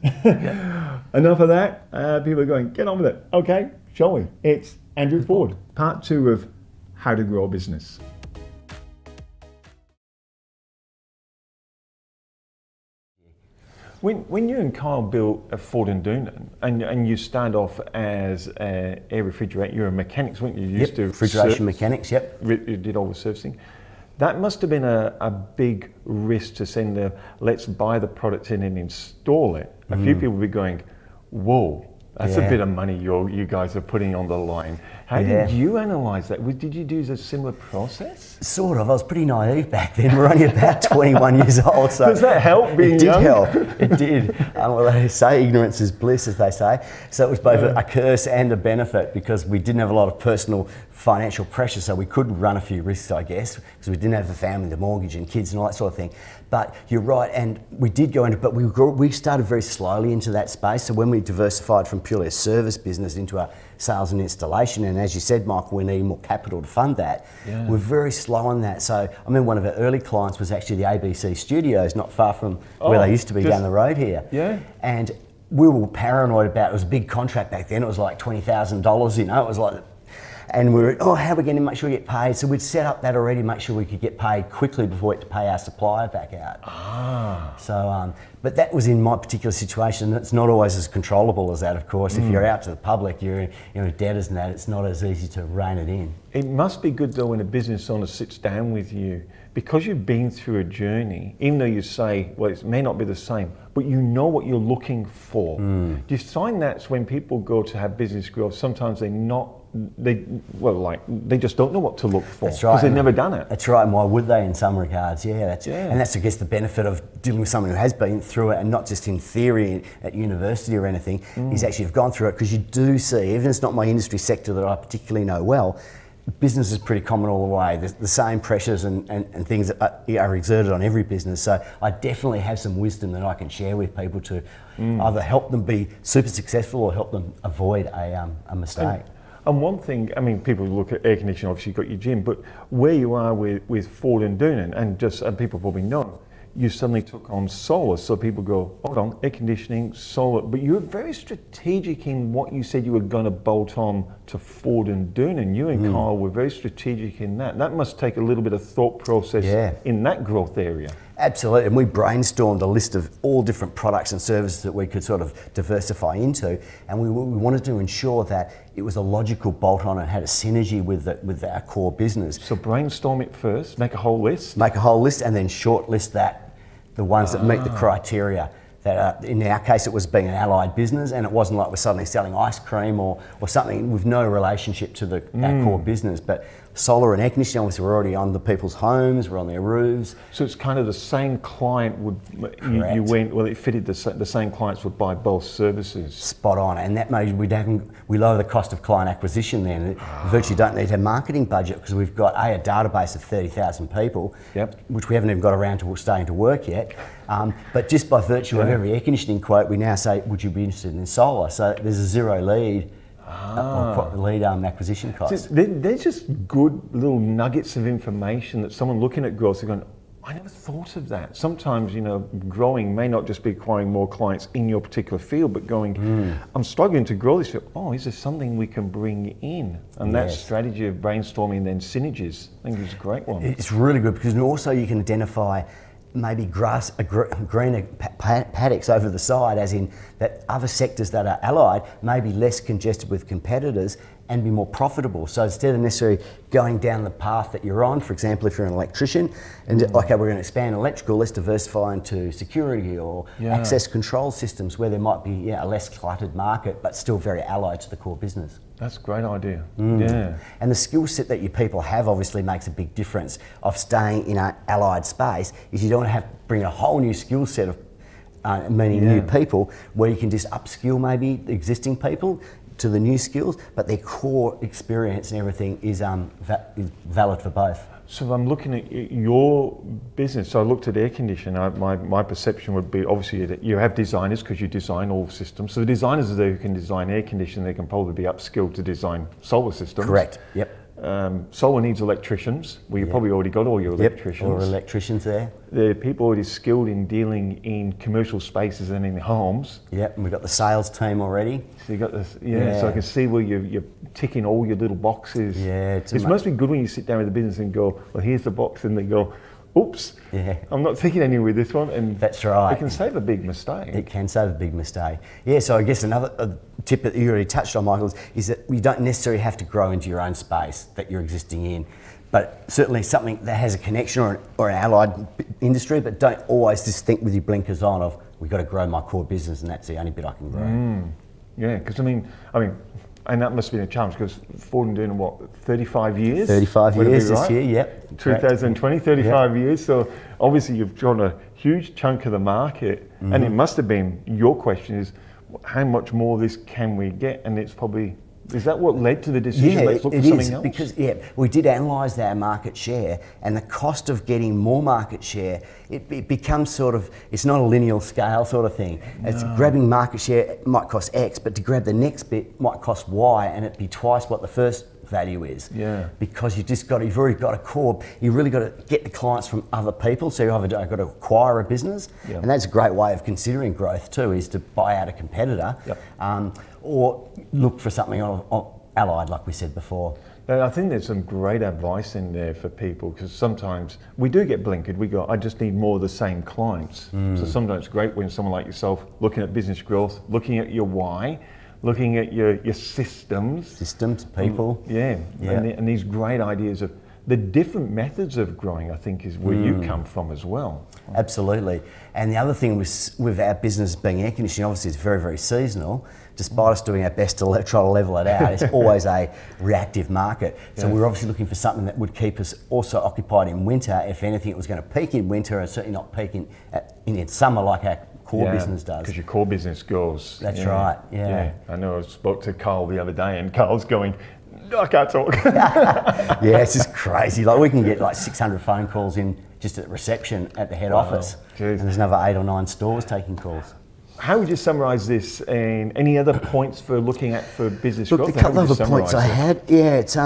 S1: Enough of that. People are going, get on with it. Okay, shall we? It's Andrew Ford, part 2 of How to Grow a Business. When you and Kyle built a Ford and Doonan, and you started off as air refrigerator, you're a mechanics, weren't you? You used to
S9: refrigeration mechanics, yep.
S1: You did all the servicing. That must have been a big risk to send let's buy the product in and install it. A few people would be going, whoa, that's a bit of money you guys are putting on the line. How did you analyse that? Did you do a similar process?
S9: Sort of. I was pretty naive back then. We're only about 21 years old. So
S1: does that help being young?
S9: It did help. It did. Well, they say ignorance is bliss, as they say. So it was both a curse and a benefit because we didn't have a lot of personal financial pressure, so we could run a few risks, I guess, because we didn't have a family, the mortgage and kids and all that sort of thing. But you're right, and we did go into, but we started very slowly into that space. So when we diversified from purely a service business into a sales and installation, and as you said, Michael, we need more capital to fund that. Yeah. We're very slow on that. So I mean, one of our early clients was actually the ABC Studios, not far from where they used to be down the road here.
S1: Yeah.
S9: And we were paranoid about it. It was a big contract back then. It was like $20,000, you know, it was like, and we were, how are we going to make sure we get paid? So we'd set up that already, make sure we could get paid quickly before we had to pay our supplier back out. So, but that was in my particular situation. It's not always as controllable as that, of course. If you're out to the public, you're in debtors and that, it's not as easy to rein it in.
S1: It must be good though when a business owner sits down with you, because you've been through a journey, even though you say, well, it may not be the same, but you know what you're looking for. Do you find that's when people go to have business growth, sometimes they just don't know what to look for.
S9: That's right.
S1: Because they've never done it.
S9: That's right, and why would they in some regards? And that's, I guess, the benefit of dealing with someone who has been through it, and not just in theory at university or anything, is actually have gone through it, because you do see, even if it's not my industry sector that I particularly know well, business is pretty common all the way. The same pressures and things that are exerted on every business. So I definitely have some wisdom that I can share with people to either help them be super successful or help them avoid a mistake.
S1: And one thing, I mean, people look at air conditioning, obviously you've got your gym, but where you are with Ford and Doonan, and people probably know, you suddenly took on solar. So people go, hold on, air conditioning, solar, but you were very strategic in what you said you were going to bolt on to Ford and Doonan. You and Kyle were very strategic in that. That must take a little bit of thought process in that growth area.
S9: Absolutely, and we brainstormed a list of all different products and services that we could sort of diversify into, and we wanted to ensure that it was a logical bolt-on and had a synergy with our core business.
S1: So brainstorm it first, make a whole list?
S9: Make a whole list and then shortlist the ones that meet the criteria. That in our case it was being an allied business, and it wasn't like we're suddenly selling ice cream or something with no relationship to our core business. But solar and air conditioning, obviously we're already on the people's homes, we're on their roofs.
S1: So it's kind of the same client you went, well, it fitted the same clients would buy both services.
S9: Spot on, and that made we lower the cost of client acquisition then. We virtually don't need a marketing budget because we've got a database of 30,000 people, which we haven't even got around to starting to work yet. But just by virtue of every air conditioning quote, we now say, would you be interested in solar? So there's a zero lead acquisition cost.
S1: They're just good little nuggets of information that someone looking at growth is going, I never thought of that. Sometimes, growing may not just be acquiring more clients in your particular field, but going, I'm struggling to grow this field. Oh, is there something we can bring in? And that strategy of brainstorming and then synergies, I think is a great one.
S9: It's really good because also you can identify maybe greener paddocks over the side, as in that other sectors that are allied may be less congested with competitors and be more profitable. So instead of necessarily going down the path that you're on, for example, if you're an electrician, and okay, we're going to expand electrical, let's diversify into security or access control systems where there might be a less cluttered market, but still very allied to the core business.
S1: That's a great idea. Yeah.
S9: And the skill set that your people have obviously makes a big difference of staying in an allied space. Is you don't have to bring a whole new skill set of many new people, where you can just upskill maybe the existing people to the new skills, but their core experience and everything is valid for both.
S1: So if I'm looking at your business, so I looked at air conditioning, my perception would be obviously that you have designers because you design all systems. So the designers are there who can design air conditioning, they can probably be upskilled to design solar systems.
S9: Correct, yep.
S1: Solar needs electricians. Well, you've probably already got all your electricians.
S9: All electricians there.
S1: The people already skilled in dealing in commercial spaces and in homes.
S9: Yep, and we've got the sales team already.
S1: So you got this, so I can see where you're ticking all your little boxes.
S9: Yeah,
S1: it must be good when you sit down with the business and go, well, here's the box, and they go, oops,
S9: Yeah.
S1: I'm not thinking anywhere with this one, and
S9: That's right.
S1: it can save a big mistake.
S9: It can save a big mistake. Yeah, so I guess another tip that you already touched on, Michael, is that you don't necessarily have to grow into your own space that you're existing in, but certainly something that has a connection or an allied industry, but don't always just think with your blinkers on of, we've got to grow my core business and that's the only bit I can grow.
S1: Yeah, because I mean, and that must have been a challenge because Ford been doing what, 35 years?
S9: 35
S1: Would it be
S9: years this
S1: right?
S9: year, yep.
S1: 2020, 35 years. So obviously you've drawn a huge chunk of the market, and it must have been, your question is, how much more of this can we get? And it's probably, is that what led to the decision?
S9: Yeah,
S1: Let's look
S9: it
S1: for something
S9: is,
S1: else?
S9: because we did analyse our market share, and the cost of getting more market share, it becomes sort of, it's not a linear scale sort of thing. It's grabbing market share might cost X, but to grab the next bit might cost Y, and it'd be twice what the first value is.
S1: Yeah.
S9: Because you've already got a core. You really got to get the clients from other people. So you've either got to acquire a business, and that's a great way of considering growth too, is to buy out a competitor, or look for something on allied, like we said before.
S1: I think there's some great advice in there for people, because sometimes we do get blinkered. We go, I just need more of the same clients. So sometimes it's great when someone like yourself looking at business growth, looking at your why, looking at your systems,
S9: people.
S1: And these great ideas of the different methods of growing, I think, is where you come from as well.
S9: Absolutely. And the other thing with our business being air conditioning, obviously it's very, very seasonal. Despite us doing our best to try to level it out, it's always a reactive market. So we're obviously looking for something that would keep us also occupied in winter. If anything, it was going to peak in winter and certainly not peak in summer like our core business does.
S1: Because your core business goes.
S9: That's right, yeah.
S1: I know I spoke to Carl the other day, and Carl's going, I can't talk.
S9: Yeah, it's just crazy. Like, we can get like 600 phone calls in just at reception at the head office.
S1: Geez.
S9: And there's another 8 or 9 stores taking calls.
S1: How would you summarise this, and any other points for looking at for business
S9: Look,
S1: growth?
S9: a couple of the points I had, it's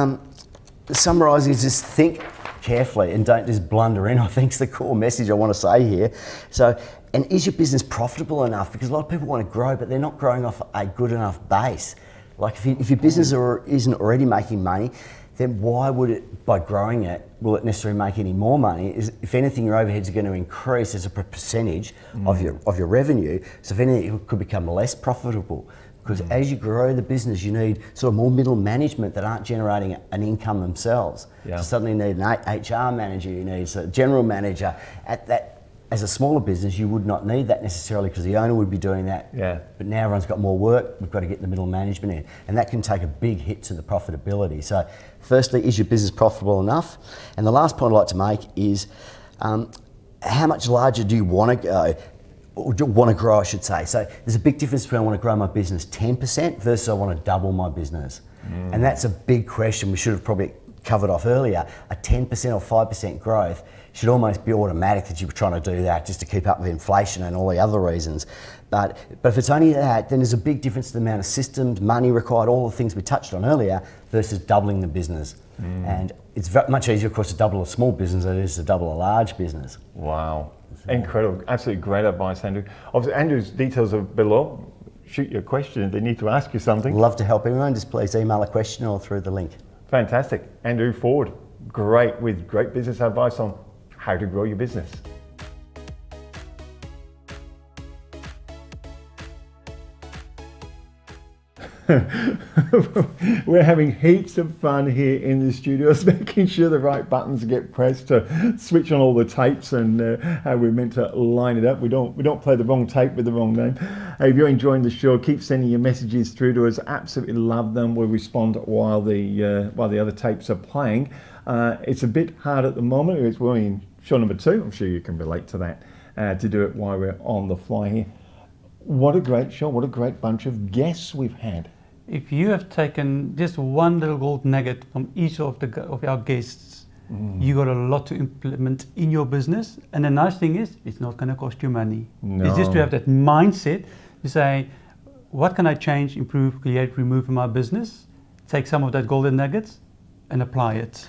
S9: summarising is just think carefully and don't just blunder in, I think is the core message I want to say here. So, and is your business profitable enough? Because a lot of people want to grow, but they're not growing off a good enough base. Like if your business isn't already making money, then why would it, by growing it, will it necessarily make any more money? If anything, your overheads are going to increase as a percentage of your revenue. So if anything, it could become less profitable. Because as you grow the business, you need sort of more middle management that aren't generating an income themselves.
S1: Yeah.
S9: So suddenly you need an HR manager, you need a general manager. As a smaller business, you would not need that necessarily because the owner would be doing that.
S1: Yeah.
S9: But now everyone's got more work, we've got to get the middle management in. And that can take a big hit to the profitability. So firstly, is your business profitable enough? And the last point I'd like to make is how much larger do you want to go? Or do you want to grow, I should say. So there's a big difference between I want to grow my business 10% versus I want to double my business. And that's a big question we should have probably covered off earlier. A 10% or 5% growth should almost be automatic that you're trying to do that just to keep up with inflation and all the other reasons. But if it's only that, then there's a big difference in the amount of systems, money required, all the things we touched on earlier, versus doubling the business. And it's much easier, of course, to double a small business than it is to double a large business.
S1: Wow. Incredible. Absolutely great advice, Andrew. Obviously, Andrew's details are below. Shoot your question if they need to ask you something.
S9: Love to help everyone. Just please email a question or through the link.
S1: Fantastic. Andrew Ford, great, with great business advice on how to grow your business. We're having heaps of fun here in the studios, making sure the right buttons get pressed to switch on all the tapes and how we're meant to line it up. We don't play the wrong tape with the wrong name. If you're enjoying the show, keep sending your messages through to us. Absolutely love them. We'll respond while the other tapes are playing. It's a bit hard at the moment. We're in show number 2. I'm sure you can relate to that, to do it while we're on the fly here. What a great show. What a great bunch of guests we've had.
S2: If you have taken just one little gold nugget from each of our guests, you got a lot to implement in your business. And the nice thing is, it's not going to cost you money.
S1: No.
S2: It's just to have that mindset to say, what can I change, improve, create, remove in my business? Take some of that golden nuggets and apply it.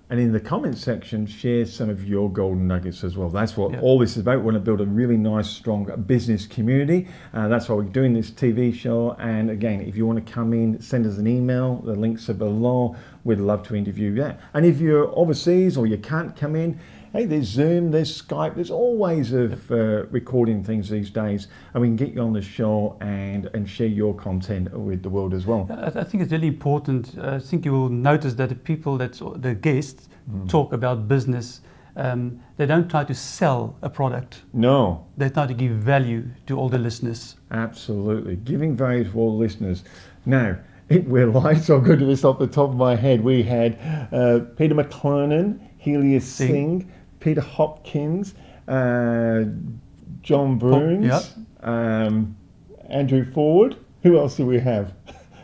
S1: And in the comments section, share some of your golden nuggets as well. That's what all this is about. We want to build a really nice, strong business community. That's why we're doing this TV show. And again, if you want to come in, send us an email. The links are below. We'd love to interview you. And if you're overseas or you can't come in, Hey, there's Zoom, there's Skype, there's all ways of recording things these days, and we can get you on the show and share your content with the world as well.
S2: I think it's really important. I think you will notice that the people the guests talk about business. They don't try to sell a product.
S1: No.
S2: They try to give value to all the listeners.
S1: Absolutely. Giving value to all listeners. Now, we're live, so I'm going to do this off the top of my head. We had Peter McClernand, Helia Singh, Peter Hopkins, John Bruns, Andrew Ford. Who else do we have?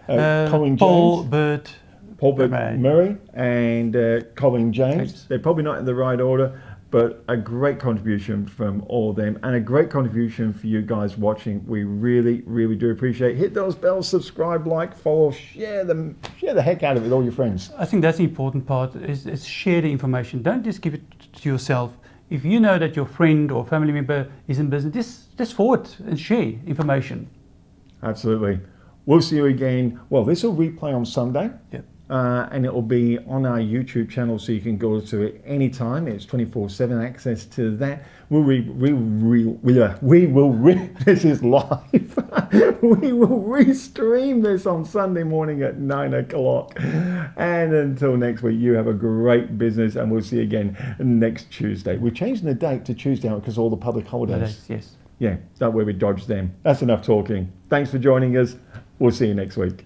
S1: Colin
S2: Paul
S1: James.
S2: Burt.
S1: Paul Murray and Colin James. They're probably not in the right order, but a great contribution from all of them, and a great contribution for you guys watching. We really, really do appreciate it. Hit those bells, subscribe, like, follow, share the heck out of it with all your friends.
S2: I think that's the important part, is share the information. Don't just give it to yourself. If you know that your friend or family member is in business, just forward and share information.
S1: Absolutely. We'll see you again. Well, this will replay on Sunday.
S2: Yep.
S1: And it will be on our YouTube channel, so you can go to it anytime. It's 24/7 access to that. This is live. We will restream this on Sunday morning at 9 o'clock. And until next week, you have a great business, and we'll see you again next Tuesday. We're changing the date to Tuesday because of all the public holidays.
S2: Yes.
S1: Yeah, that way we dodge them. That's enough talking. Thanks for joining us. We'll see you next week.